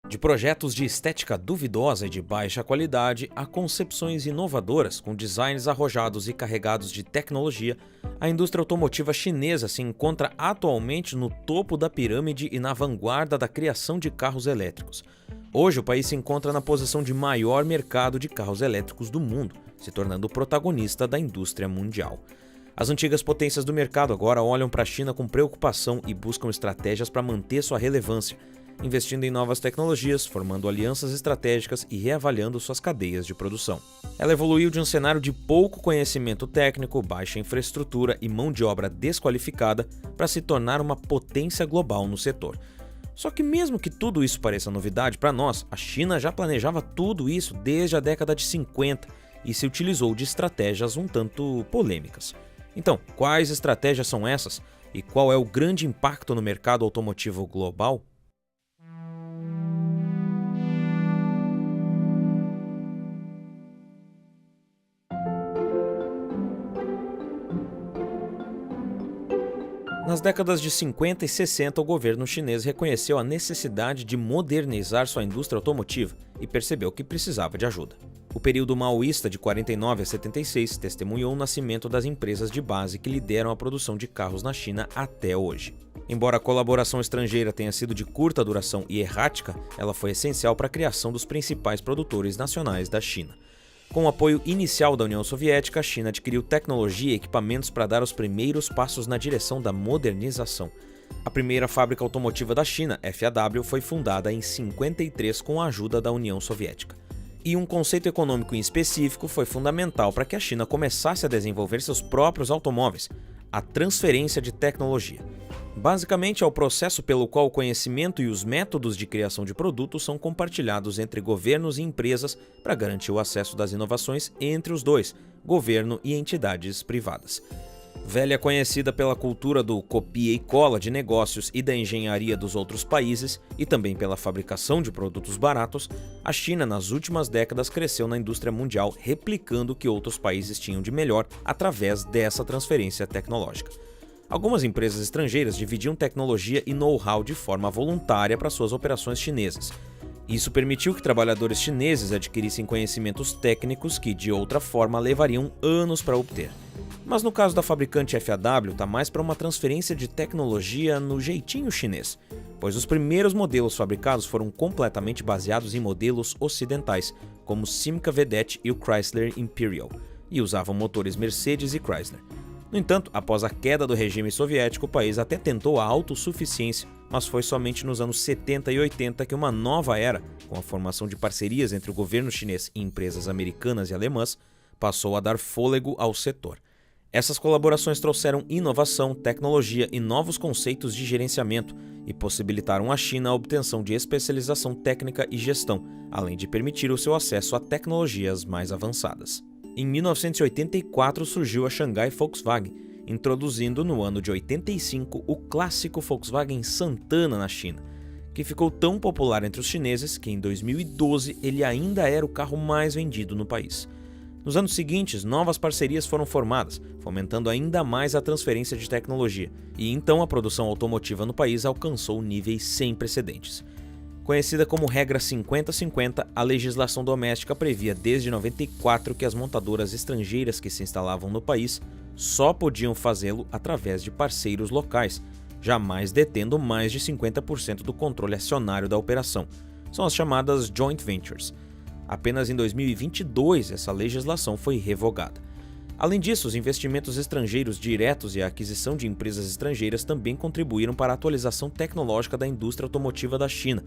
De projetos de estética duvidosa e de baixa qualidade a concepções inovadoras com designs arrojados e carregados de tecnologia, a indústria automotiva chinesa se encontra atualmente no topo da pirâmide e na vanguarda da criação de carros elétricos. Hoje o país se encontra na posição de maior mercado de carros elétricos do mundo, se tornando o protagonista da indústria mundial. As antigas potências do mercado agora olham para a China com preocupação e buscam estratégias para manter sua relevância, investindo em novas tecnologias, formando alianças estratégicas e reavaliando suas cadeias de produção. Ela evoluiu de um cenário de pouco conhecimento técnico, baixa infraestrutura e mão de obra desqualificada para se tornar uma potência global no setor. Só que mesmo que tudo isso pareça novidade para nós, a China já planejava tudo isso desde a década de 50 e se utilizou de estratégias um tanto polêmicas. Então, quais estratégias são essas e qual é o grande impacto no mercado automotivo global? Nas décadas de 50 e 60, o governo chinês reconheceu a necessidade de modernizar sua indústria automotiva e percebeu que precisava de ajuda. O período maoísta de 49 a 76 testemunhou o nascimento das empresas de base que lideram a produção de carros na China até hoje. Embora a colaboração estrangeira tenha sido de curta duração e errática, ela foi essencial para a criação dos principais produtores nacionais da China. Com o apoio inicial da União Soviética, a China adquiriu tecnologia e equipamentos para dar os primeiros passos na direção da modernização. A primeira fábrica automotiva da China, FAW, foi fundada em 53 com a ajuda da União Soviética. E um conceito econômico em específico foi fundamental para que a China começasse a desenvolver seus próprios automóveis: a transferência de tecnologia. Basicamente, é o processo pelo qual o conhecimento e os métodos de criação de produtos são compartilhados entre governos e empresas para garantir o acesso das inovações entre os dois, governo e entidades privadas. Velha conhecida pela cultura do copia e cola de negócios e da engenharia dos outros países, e também pela fabricação de produtos baratos, a China nas últimas décadas cresceu na indústria mundial, replicando o que outros países tinham de melhor através dessa transferência tecnológica. Algumas empresas estrangeiras dividiam tecnologia e know-how de forma voluntária para suas operações chinesas. Isso permitiu que trabalhadores chineses adquirissem conhecimentos técnicos que, de outra forma, levariam anos para obter. Mas no caso da fabricante FAW, está mais para uma transferência de tecnologia no jeitinho chinês, pois os primeiros modelos fabricados foram completamente baseados em modelos ocidentais, como o Simca Vedette e o Chrysler Imperial, e usavam motores Mercedes e Chrysler. No entanto, após a queda do regime soviético, o país até tentou a autossuficiência, mas foi somente nos anos 70 e 80 que uma nova era, com a formação de parcerias entre o governo chinês e empresas americanas e alemãs, passou a dar fôlego ao setor. Essas colaborações trouxeram inovação, tecnologia e novos conceitos de gerenciamento e possibilitaram à China a obtenção de especialização técnica e gestão, além de permitir o seu acesso a tecnologias mais avançadas. Em 1984 surgiu a Shanghai Volkswagen, introduzindo no ano de 85 o clássico Volkswagen Santana na China, que ficou tão popular entre os chineses que em 2012 ele ainda era o carro mais vendido no país. Nos anos seguintes, novas parcerias foram formadas, fomentando ainda mais a transferência de tecnologia, e então a produção automotiva no país alcançou níveis sem precedentes. Conhecida como regra 50-50, a legislação doméstica previa desde 94 que as montadoras estrangeiras que se instalavam no país só podiam fazê-lo através de parceiros locais, jamais detendo mais de 50% do controle acionário da operação. São as chamadas joint ventures. Apenas em 2022 essa legislação foi revogada. Além disso, os investimentos estrangeiros diretos e a aquisição de empresas estrangeiras também contribuíram para a atualização tecnológica da indústria automotiva da China.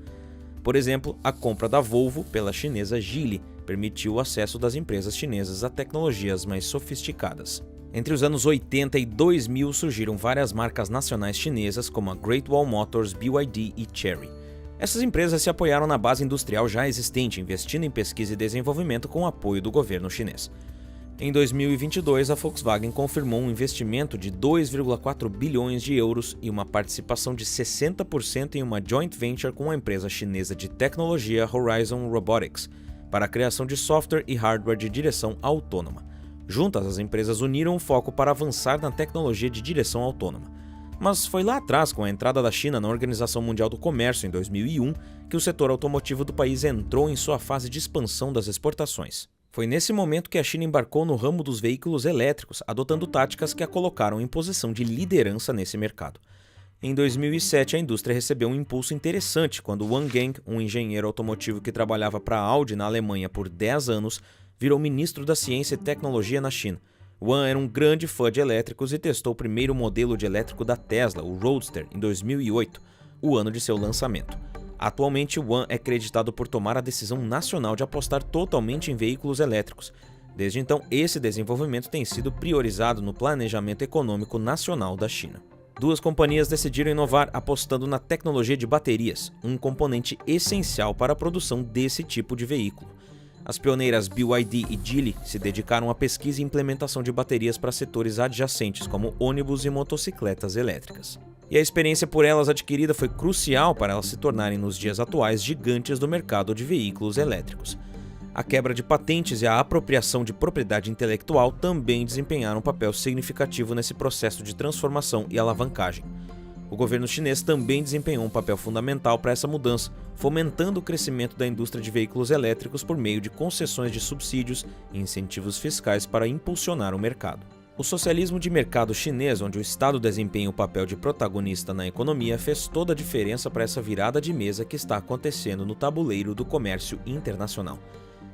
Por exemplo, a compra da Volvo pela chinesa Geely permitiu o acesso das empresas chinesas a tecnologias mais sofisticadas. Entre os anos 80 e 2000 surgiram várias marcas nacionais chinesas como a Great Wall Motors, BYD e Chery. Essas empresas se apoiaram na base industrial já existente, investindo em pesquisa e desenvolvimento com o apoio do governo chinês. Em 2022, a Volkswagen confirmou um investimento de 2,4 bilhões de euros e uma participação de 60% em uma joint venture com a empresa chinesa de tecnologia Horizon Robotics, para a criação de software e hardware de direção autônoma. Juntas, as empresas uniram o foco para avançar na tecnologia de direção autônoma. Mas foi lá atrás, com a entrada da China na Organização Mundial do Comércio em 2001, que o setor automotivo do país entrou em sua fase de expansão das exportações. Foi nesse momento que a China embarcou no ramo dos veículos elétricos, adotando táticas que a colocaram em posição de liderança nesse mercado. Em 2007, a indústria recebeu um impulso interessante quando Wang Geng, um engenheiro automotivo que trabalhava para a Audi na Alemanha por 10 anos, virou ministro da Ciência e Tecnologia na China. Wang era um grande fã de elétricos e testou o primeiro modelo de elétrico da Tesla, o Roadster, em 2008, o ano de seu lançamento. Atualmente, Wang é creditado por tomar a decisão nacional de apostar totalmente em veículos elétricos. Desde então, esse desenvolvimento tem sido priorizado no planejamento econômico nacional da China. Duas companhias decidiram inovar apostando na tecnologia de baterias, um componente essencial para a produção desse tipo de veículo. As pioneiras BYD e Geely se dedicaram à pesquisa e implementação de baterias para setores adjacentes, como ônibus e motocicletas elétricas. E a experiência por elas adquirida foi crucial para elas se tornarem, nos dias atuais, gigantes do mercado de veículos elétricos. A quebra de patentes e a apropriação de propriedade intelectual também desempenharam um papel significativo nesse processo de transformação e alavancagem. O governo chinês também desempenhou um papel fundamental para essa mudança, fomentando o crescimento da indústria de veículos elétricos por meio de concessões de subsídios e incentivos fiscais para impulsionar o mercado. O socialismo de mercado chinês, onde o Estado desempenha o papel de protagonista na economia, fez toda a diferença para essa virada de mesa que está acontecendo no tabuleiro do comércio internacional.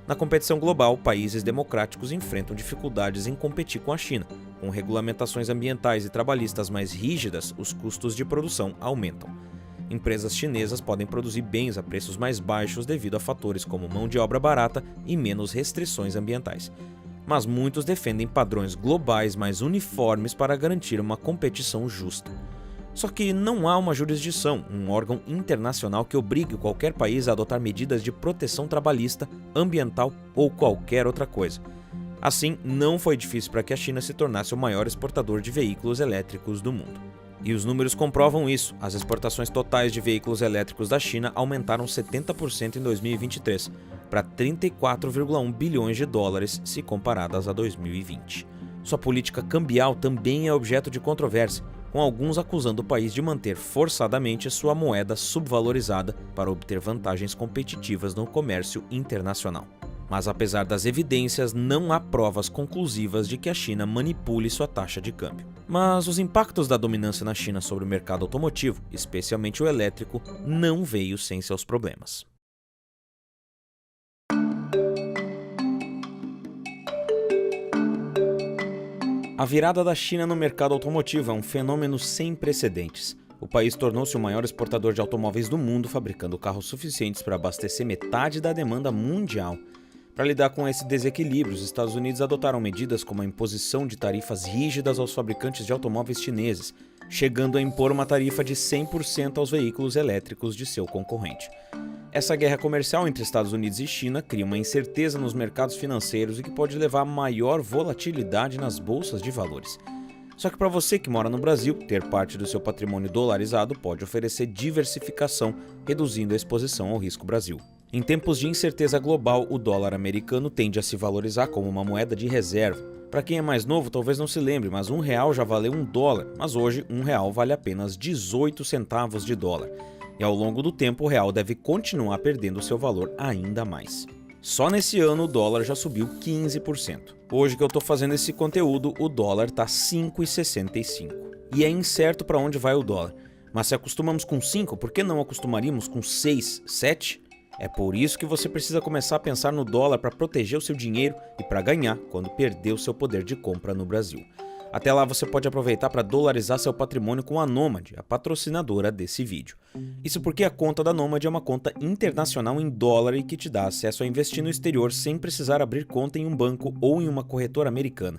Na competição global, países democráticos enfrentam dificuldades em competir com a China. Com regulamentações ambientais e trabalhistas mais rígidas, os custos de produção aumentam. Empresas chinesas podem produzir bens a preços mais baixos devido a fatores como mão de obra barata e menos restrições ambientais. Mas muitos defendem padrões globais mais uniformes para garantir uma competição justa. Só que não há uma jurisdição, um órgão internacional que obrigue qualquer país a adotar medidas de proteção trabalhista, ambiental ou qualquer outra coisa. Assim, não foi difícil para que a China se tornasse o maior exportador de veículos elétricos do mundo. E os números comprovam isso. As exportações totais de veículos elétricos da China aumentaram 70% em 2023, para 34,1 bilhões de dólares se comparadas a 2020. Sua política cambial também é objeto de controvérsia, com alguns acusando o país de manter forçadamente sua moeda subvalorizada para obter vantagens competitivas no comércio internacional. Mas apesar das evidências, não há provas conclusivas de que a China manipule sua taxa de câmbio. Mas os impactos da dominância na China sobre o mercado automotivo, especialmente o elétrico, não veio sem seus problemas. A virada da China no mercado automotivo é um fenômeno sem precedentes. O país tornou-se o maior exportador de automóveis do mundo, fabricando carros suficientes para abastecer metade da demanda mundial. Para lidar com esse desequilíbrio, os Estados Unidos adotaram medidas como a imposição de tarifas rígidas aos fabricantes de automóveis chineses, chegando a impor uma tarifa de 100% aos veículos elétricos de seu concorrente. Essa guerra comercial entre Estados Unidos e China cria uma incerteza nos mercados financeiros e que pode levar a maior volatilidade nas bolsas de valores. Só que para você que mora no Brasil, ter parte do seu patrimônio dolarizado pode oferecer diversificação, reduzindo a exposição ao risco Brasil. Em tempos de incerteza global, o dólar americano tende a se valorizar como uma moeda de reserva. Para quem é mais novo, talvez não se lembre, mas R$1 já valeu $1, mas hoje R$1 vale apenas 18 centavos de dólar. E ao longo do tempo, o real deve continuar perdendo seu valor ainda mais. Só nesse ano o dólar já subiu 15%. Hoje que eu estou fazendo esse conteúdo, o dólar está 5,65. E é incerto para onde vai o dólar. Mas se acostumamos com 5, por que não acostumaríamos com 6, 7? É por isso que você precisa começar a pensar no dólar para proteger o seu dinheiro e para ganhar quando perder o seu poder de compra no Brasil. Até lá você pode aproveitar para dolarizar seu patrimônio com a Nômade, a patrocinadora desse vídeo. Isso porque a conta da Nômade é uma conta internacional em dólar e que te dá acesso a investir no exterior sem precisar abrir conta em um banco ou em uma corretora americana.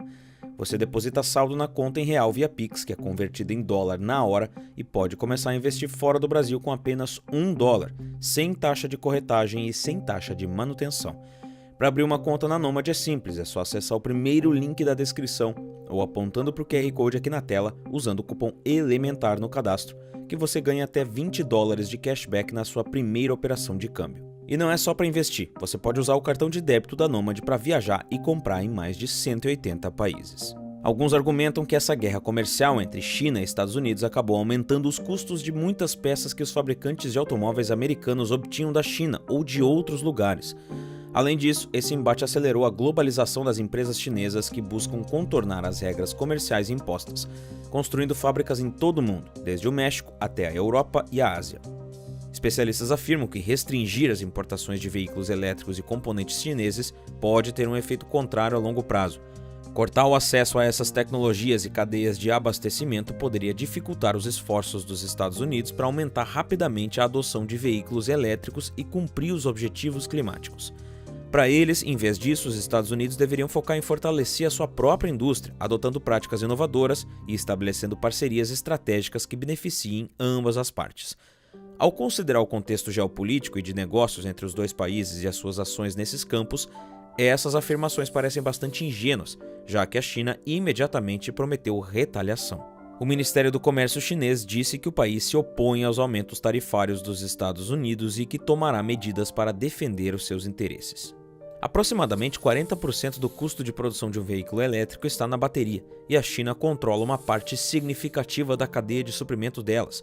Você deposita saldo na conta em real via Pix, que é convertido em dólar na hora, e pode começar a investir fora do Brasil com apenas $1, sem taxa de corretagem e sem taxa de manutenção. Para abrir uma conta na Nômade é simples, é só acessar o primeiro link da descrição ou apontando para o QR Code aqui na tela, usando o cupom ELEMENTAR no cadastro, que você ganha até $20 de cashback na sua primeira operação de câmbio. E não é só para investir, você pode usar o cartão de débito da Nômade para viajar e comprar em mais de 180 países. Alguns argumentam que essa guerra comercial entre China e Estados Unidos acabou aumentando os custos de muitas peças que os fabricantes de automóveis americanos obtinham da China ou de outros lugares. Além disso, esse embate acelerou a globalização das empresas chinesas que buscam contornar as regras comerciais impostas, construindo fábricas em todo o mundo, desde o México até a Europa e a Ásia. Especialistas afirmam que restringir as importações de veículos elétricos e componentes chineses pode ter um efeito contrário a longo prazo. Cortar o acesso a essas tecnologias e cadeias de abastecimento poderia dificultar os esforços dos Estados Unidos para aumentar rapidamente a adoção de veículos elétricos e cumprir os objetivos climáticos. Para eles, em vez disso, os Estados Unidos deveriam focar em fortalecer a sua própria indústria, adotando práticas inovadoras e estabelecendo parcerias estratégicas que beneficiem ambas as partes. Ao considerar o contexto geopolítico e de negócios entre os dois países e as suas ações nesses campos, essas afirmações parecem bastante ingênuas, já que a China imediatamente prometeu retaliação. O Ministério do Comércio chinês disse que o país se opõe aos aumentos tarifários dos Estados Unidos e que tomará medidas para defender os seus interesses. Aproximadamente 40% do custo de produção de um veículo elétrico está na bateria, e a China controla uma parte significativa da cadeia de suprimento delas.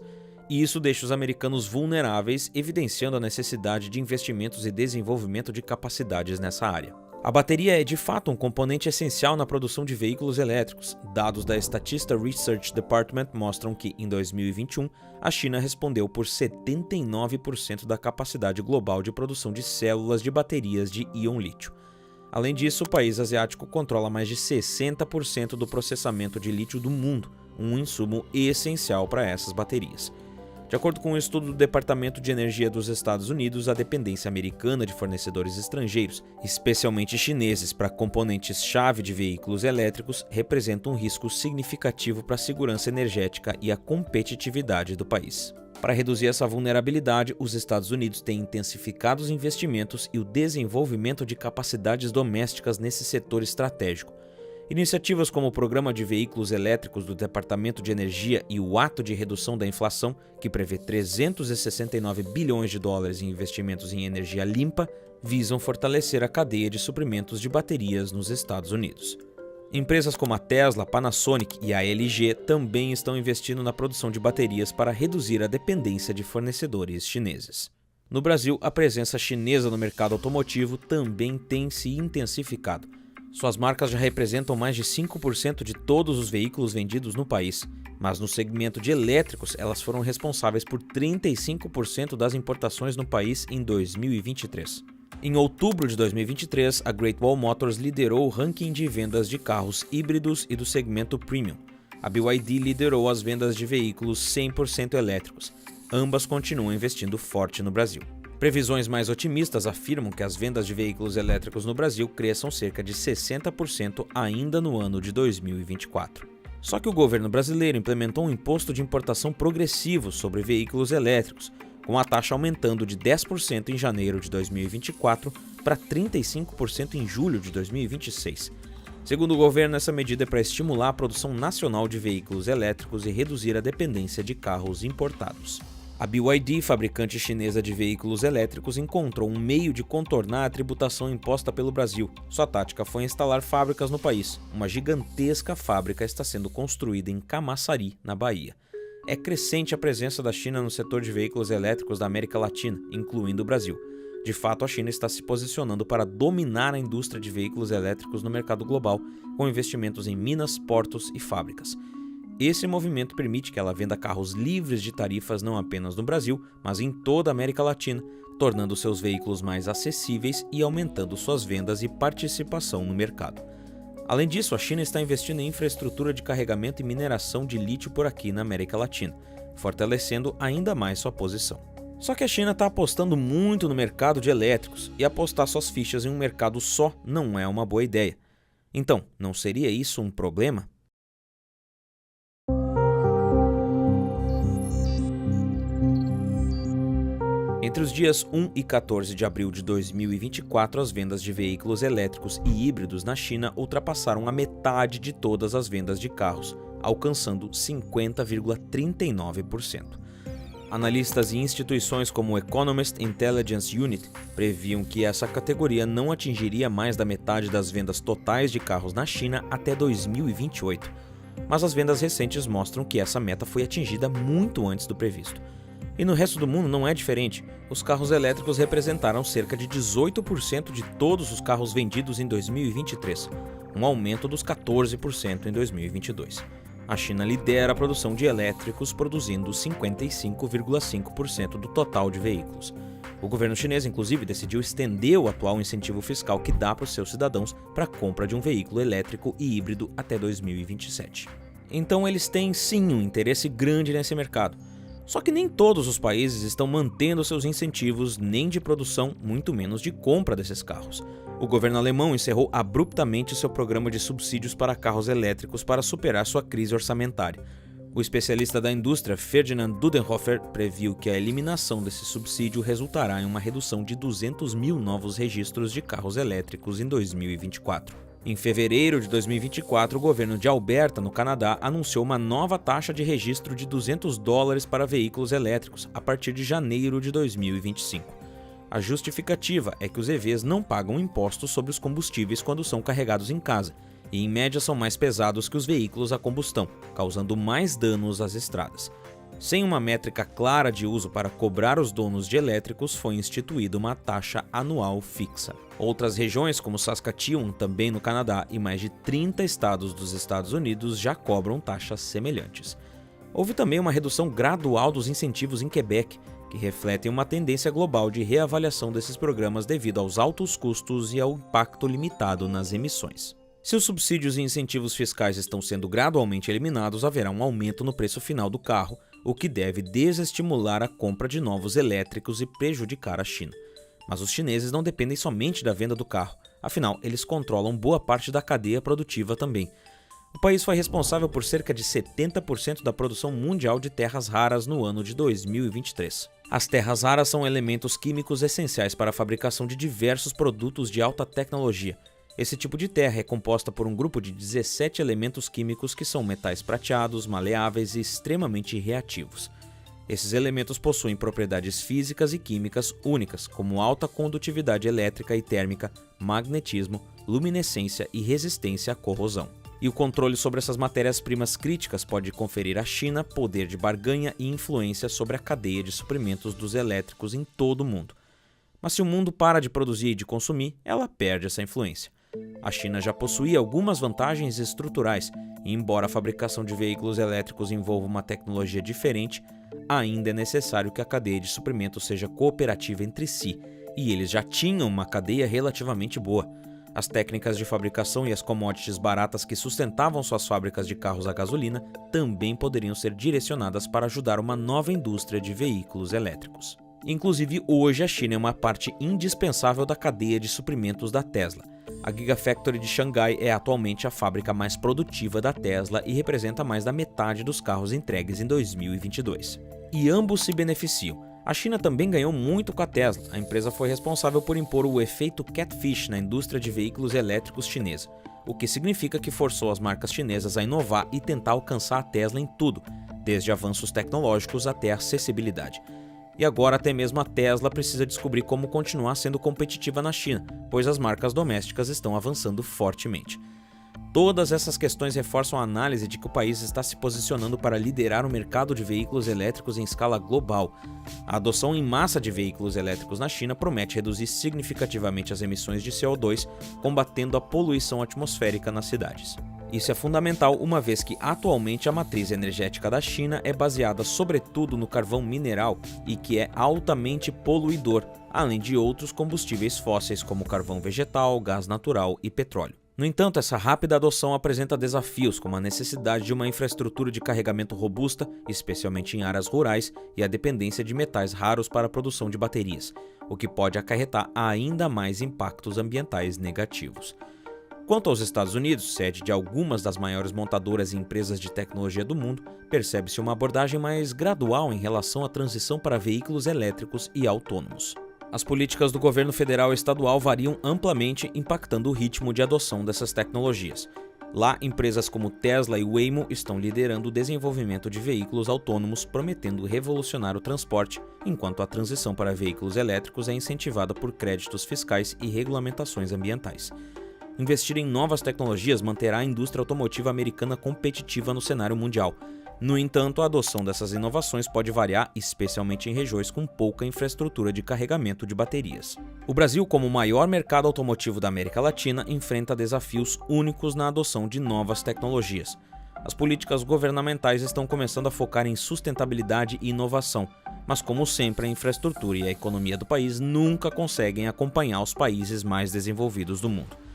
E isso deixa os americanos vulneráveis, evidenciando a necessidade de investimentos e desenvolvimento de capacidades nessa área. A bateria é de fato um componente essencial na produção de veículos elétricos. Dados da Statista Research Department mostram que, em 2021, a China respondeu por 79% da capacidade global de produção de células de baterias de íon lítio. Além disso, o país asiático controla mais de 60% do processamento de lítio do mundo, um insumo essencial para essas baterias. De acordo com um estudo do Departamento de Energia dos Estados Unidos, a dependência americana de fornecedores estrangeiros, especialmente chineses, para componentes-chave de veículos elétricos, representa um risco significativo para a segurança energética e a competitividade do país. Para reduzir essa vulnerabilidade, os Estados Unidos têm intensificado os investimentos e o desenvolvimento de capacidades domésticas nesse setor estratégico. Iniciativas como o Programa de Veículos Elétricos do Departamento de Energia e o Ato de Redução da Inflação, que prevê 369 bilhões de dólares em investimentos em energia limpa, visam fortalecer a cadeia de suprimentos de baterias nos Estados Unidos. Empresas como a Tesla, Panasonic e a LG também estão investindo na produção de baterias para reduzir a dependência de fornecedores chineses. No Brasil, a presença chinesa no mercado automotivo também tem se intensificado. Suas marcas já representam mais de 5% de todos os veículos vendidos no país, mas no segmento de elétricos elas foram responsáveis por 35% das importações no país em 2023. Em outubro de 2023, a Great Wall Motors liderou o ranking de vendas de carros híbridos e do segmento premium. A BYD liderou as vendas de veículos 100% elétricos. Ambas continuam investindo forte no Brasil. Previsões mais otimistas afirmam que as vendas de veículos elétricos no Brasil cresçam cerca de 60% ainda no ano de 2024. Só que o governo brasileiro implementou um imposto de importação progressivo sobre veículos elétricos, com a taxa aumentando de 10% em janeiro de 2024 para 35% em julho de 2026. Segundo o governo, essa medida é para estimular a produção nacional de veículos elétricos e reduzir a dependência de carros importados. A BYD, fabricante chinesa de veículos elétricos, encontrou um meio de contornar a tributação imposta pelo Brasil. Sua tática foi instalar fábricas no país. Uma gigantesca fábrica está sendo construída em Camaçari, na Bahia. É crescente a presença da China no setor de veículos elétricos da América Latina, incluindo o Brasil. De fato, a China está se posicionando para dominar a indústria de veículos elétricos no mercado global, com investimentos em minas, portos e fábricas. Esse movimento permite que ela venda carros livres de tarifas não apenas no Brasil, mas em toda a América Latina, tornando seus veículos mais acessíveis e aumentando suas vendas e participação no mercado. Além disso, a China está investindo em infraestrutura de carregamento e mineração de lítio por aqui na América Latina, fortalecendo ainda mais sua posição. Só que a China está apostando muito no mercado de elétricos, e apostar suas fichas em um mercado só não é uma boa ideia. Então, não seria isso um problema? Entre os dias 1 e 14 de abril de 2024, as vendas de veículos elétricos e híbridos na China ultrapassaram a metade de todas as vendas de carros, alcançando 50,39%. Analistas e instituições como o Economist Intelligence Unit previam que essa categoria não atingiria mais da metade das vendas totais de carros na China até 2028. Mas as vendas recentes mostram que essa meta foi atingida muito antes do previsto. E no resto do mundo não é diferente. Os carros elétricos representaram cerca de 18% de todos os carros vendidos em 2023, um aumento dos 14% em 2022. A China lidera a produção de elétricos, produzindo 55,5% do total de veículos. O governo chinês, inclusive, decidiu estender o atual incentivo fiscal que dá para os seus cidadãos para a compra de um veículo elétrico e híbrido até 2027. Então eles têm sim um interesse grande nesse mercado. Só que nem todos os países estão mantendo seus incentivos nem de produção, muito menos de compra desses carros. O governo alemão encerrou abruptamente seu programa de subsídios para carros elétricos para superar sua crise orçamentária. O especialista da indústria Ferdinand Dudenhofer previu que a eliminação desse subsídio resultará em uma redução de 200 mil novos registros de carros elétricos em 2024. Em fevereiro de 2024, o governo de Alberta, no Canadá, anunciou uma nova taxa de registro de $200 para veículos elétricos a partir de janeiro de 2025. A justificativa é que os EVs não pagam impostos sobre os combustíveis quando são carregados em casa, e em média são mais pesados que os veículos a combustão, causando mais danos às estradas. Sem uma métrica clara de uso para cobrar os donos de elétricos, foi instituída uma taxa anual fixa. Outras regiões, como Saskatchewan, também no Canadá, e mais de 30 estados dos Estados Unidos já cobram taxas semelhantes. Houve também uma redução gradual dos incentivos em Quebec, que refletem uma tendência global de reavaliação desses programas devido aos altos custos e ao impacto limitado nas emissões. Se os subsídios e incentivos fiscais estão sendo gradualmente eliminados, haverá um aumento no preço final do carro, o que deve desestimular a compra de novos elétricos e prejudicar a China. Mas os chineses não dependem somente da venda do carro, afinal, eles controlam boa parte da cadeia produtiva também. O país foi responsável por cerca de 70% da produção mundial de terras raras no ano de 2023. As terras raras são elementos químicos essenciais para a fabricação de diversos produtos de alta tecnologia. Esse tipo de terra é composta por um grupo de 17 elementos químicos que são metais prateados, maleáveis e extremamente reativos. Esses elementos possuem propriedades físicas e químicas únicas, como alta condutividade elétrica e térmica, magnetismo, luminescência e resistência à corrosão. E o controle sobre essas matérias-primas críticas pode conferir à China poder de barganha e influência sobre a cadeia de suprimentos dos elétricos em todo o mundo. Mas se o mundo para de produzir e de consumir, ela perde essa influência. A China já possuía algumas vantagens estruturais, e embora a fabricação de veículos elétricos envolva uma tecnologia diferente, ainda é necessário que a cadeia de suprimentos seja cooperativa entre si, e eles já tinham uma cadeia relativamente boa. As técnicas de fabricação e as commodities baratas que sustentavam suas fábricas de carros a gasolina também poderiam ser direcionadas para ajudar uma nova indústria de veículos elétricos. Inclusive, hoje a China é uma parte indispensável da cadeia de suprimentos da Tesla. A Gigafactory de Xangai é atualmente a fábrica mais produtiva da Tesla e representa mais da metade dos carros entregues em 2022. E ambos se beneficiam. A China também ganhou muito com a Tesla. A empresa foi responsável por impor o efeito catfish na indústria de veículos elétricos chinesa, o que significa que forçou as marcas chinesas a inovar e tentar alcançar a Tesla em tudo, desde avanços tecnológicos até a acessibilidade. E agora até mesmo a Tesla precisa descobrir como continuar sendo competitiva na China, pois as marcas domésticas estão avançando fortemente. Todas essas questões reforçam a análise de que o país está se posicionando para liderar o mercado de veículos elétricos em escala global. A adoção em massa de veículos elétricos na China promete reduzir significativamente as emissões de CO2, combatendo a poluição atmosférica nas cidades. Isso é fundamental uma vez que atualmente a matriz energética da China é baseada sobretudo no carvão mineral e que é altamente poluidor, além de outros combustíveis fósseis como carvão vegetal, gás natural e petróleo. No entanto, essa rápida adoção apresenta desafios como a necessidade de uma infraestrutura de carregamento robusta, especialmente em áreas rurais, e a dependência de metais raros para a produção de baterias, o que pode acarretar ainda mais impactos ambientais negativos. Quanto aos Estados Unidos, sede de algumas das maiores montadoras e empresas de tecnologia do mundo, percebe-se uma abordagem mais gradual em relação à transição para veículos elétricos e autônomos. As políticas do governo federal e estadual variam amplamente, impactando o ritmo de adoção dessas tecnologias. Lá, empresas como Tesla e Waymo estão liderando o desenvolvimento de veículos autônomos, prometendo revolucionar o transporte, enquanto a transição para veículos elétricos é incentivada por créditos fiscais e regulamentações ambientais. Investir em novas tecnologias manterá a indústria automotiva americana competitiva no cenário mundial. No entanto, a adoção dessas inovações pode variar, especialmente em regiões com pouca infraestrutura de carregamento de baterias. O Brasil, como o maior mercado automotivo da América Latina, enfrenta desafios únicos na adoção de novas tecnologias. As políticas governamentais estão começando a focar em sustentabilidade e inovação, mas como sempre, a infraestrutura e a economia do país nunca conseguem acompanhar os países mais desenvolvidos do mundo.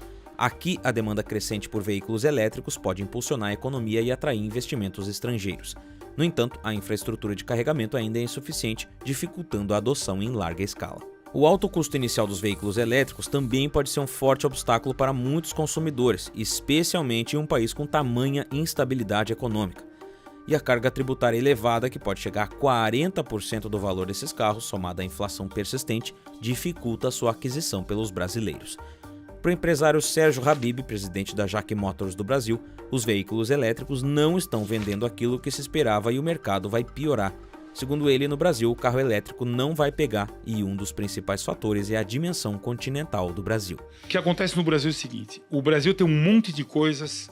Aqui, a demanda crescente por veículos elétricos pode impulsionar a economia e atrair investimentos estrangeiros. No entanto, a infraestrutura de carregamento ainda é insuficiente, dificultando a adoção em larga escala. O alto custo inicial dos veículos elétricos também pode ser um forte obstáculo para muitos consumidores, especialmente em um país com tamanha instabilidade econômica. E a carga tributária elevada, que pode chegar a 40% do valor desses carros, somada à inflação persistente, dificulta a sua aquisição pelos brasileiros. Para o empresário Sérgio Habib, presidente da JAC Motors do Brasil, os veículos elétricos não estão vendendo aquilo que se esperava e o mercado vai piorar. Segundo ele, no Brasil, o carro elétrico não vai pegar e um dos principais fatores é a dimensão continental do Brasil. O que acontece no Brasil é o seguinte: o Brasil tem um monte de coisas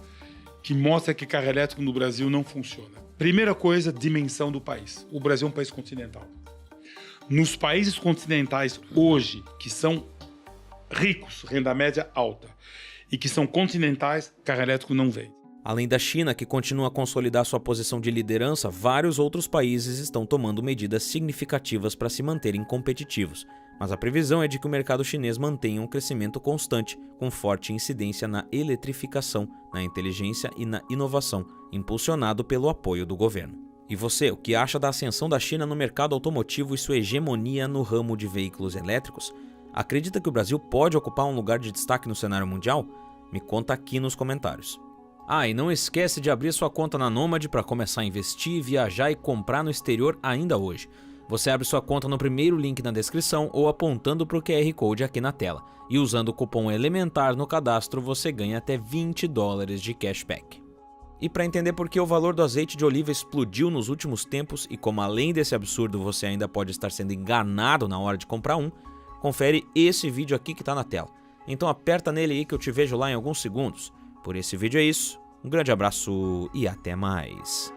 que mostram que carro elétrico no Brasil não funciona. Primeira coisa, dimensão do país. O Brasil é um país continental. Nos países continentais hoje, que são ricos, renda média alta, e que são continentais, carro elétrico não vende. Além da China, que continua a consolidar sua posição de liderança, vários outros países estão tomando medidas significativas para se manterem competitivos. Mas a previsão é de que o mercado chinês mantenha um crescimento constante, com forte incidência na eletrificação, na inteligência e na inovação, impulsionado pelo apoio do governo. E você, o que acha da ascensão da China no mercado automotivo e sua hegemonia no ramo de veículos elétricos? Acredita que o Brasil pode ocupar um lugar de destaque no cenário mundial? Me conta aqui nos comentários. E não esquece de abrir sua conta na Nômade para começar a investir, viajar e comprar no exterior ainda hoje. Você abre sua conta no primeiro link na descrição ou apontando para o QR Code aqui na tela. E usando o cupom ELEMENTAR no cadastro, você ganha até $20 de cashback. E para entender por que o valor do azeite de oliva explodiu nos últimos tempos e como além desse absurdo você ainda pode estar sendo enganado na hora de comprar um, confere esse vídeo aqui que está na tela. Então aperta nele aí que eu te vejo lá em alguns segundos. Por esse vídeo é isso, um grande abraço e até mais.